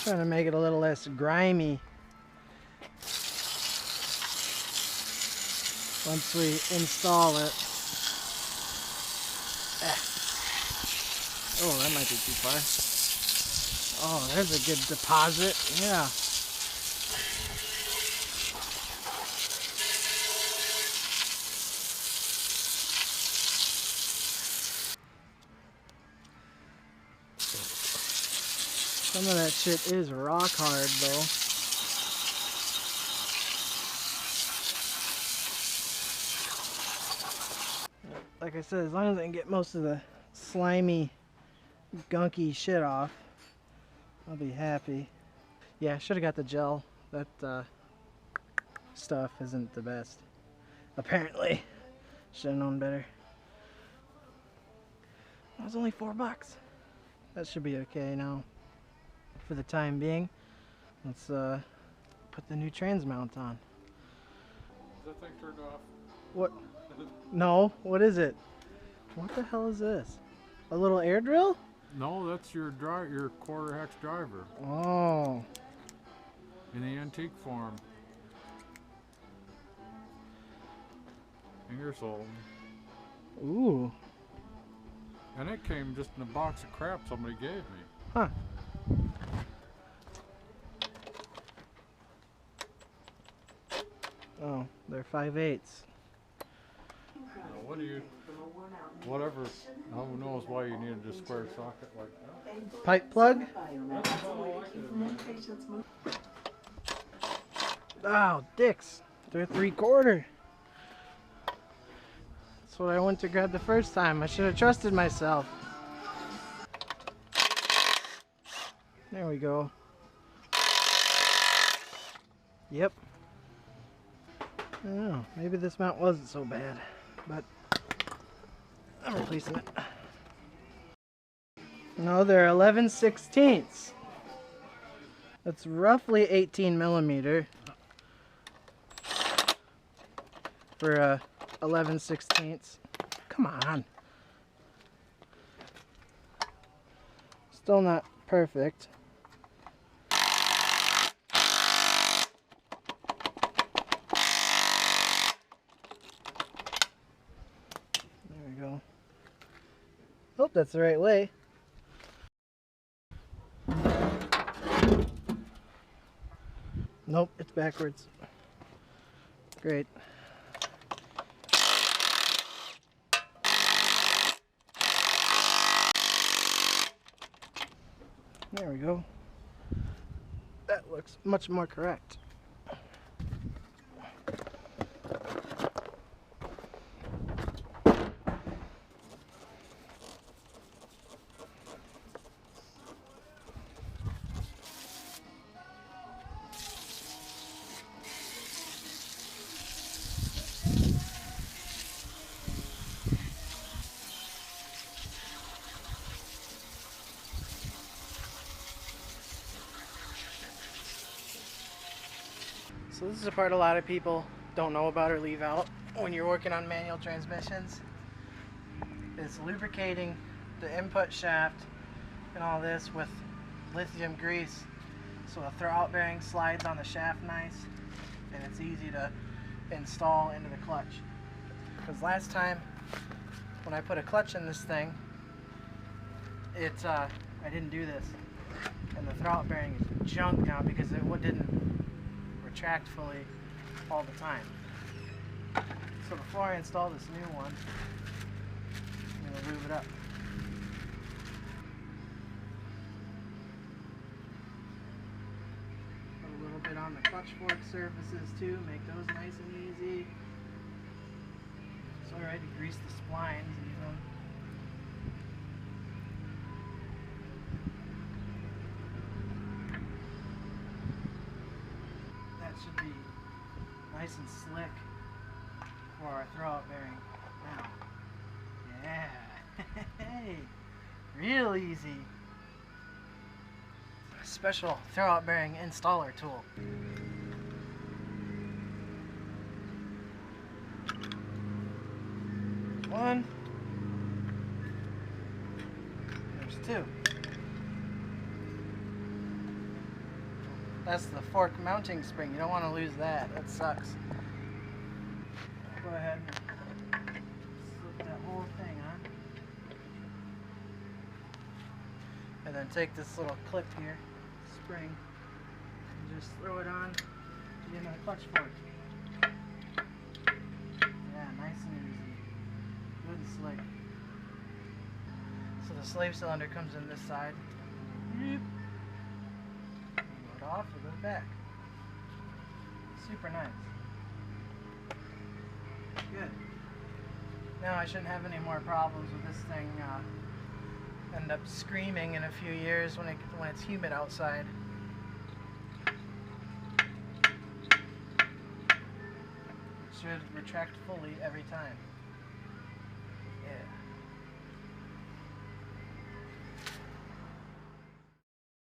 Trying to make it a little less grimy once we install it. Oh, that might be too far. Oh, there's a good deposit. Yeah. Some of that shit is rock hard though. Like I said, as long as I can get most of the slimy, gunky shit off, I'll be happy. Yeah, I should have got the gel. That stuff isn't the best. Apparently. Should have known better. It was only $4. That should be okay now. For the time being, let's put the new trans mount on. Is that thing turned off? What? No, what is it? What the hell is this? A little air drill? No, that's your quarter hex driver. Oh. In the antique form. Ingersoll. Ooh. And it came just in a box of crap somebody gave me. Huh. Oh, they're 5/8. What do you, whatever, who knows why you needed a square socket like that? Pipe plug? Oh, dicks. They're 3/4. That's what I went to grab the first time. I should have trusted myself. There we go. Yep. I don't know. Maybe this mount wasn't so bad, but I'm replacing it. No, they're 11/16. That's roughly 18 millimeter for 11/16. Come on. Still not perfect. There we go. Hope that's the right way. Nope, it's backwards. Great. There we go. That looks much more correct. So this is a part a lot of people don't know about or leave out when you're working on manual transmissions. It's lubricating the input shaft and all this with lithium grease so the throwout bearing slides on the shaft nice and it's easy to install into the clutch. Because last time when I put a clutch in this thing, I didn't do this and the throwout bearing is junk now because it didn't retract fully all the time. So before I install this new one, I'm going to lube it up. Put a little bit on the clutch fork surfaces too, make those nice and easy. It's alright to grease the splines even. Should be nice and slick for our throwout bearing now. Yeah. Hey, real easy. Special throwout bearing installer tool. One. There's two. That's the fork mounting spring. You don't want to lose that. That sucks. Go ahead and slip that whole thing on. And then take this little clip here, spring, and just throw it on the end of the clutch fork. Yeah, nice and easy. Good and slick. So the slave cylinder comes in this side. Load off, it goes back. Super nice. Good. Now I shouldn't have any more problems with this thing end up screaming in a few years when it's humid outside. It should retract fully every time.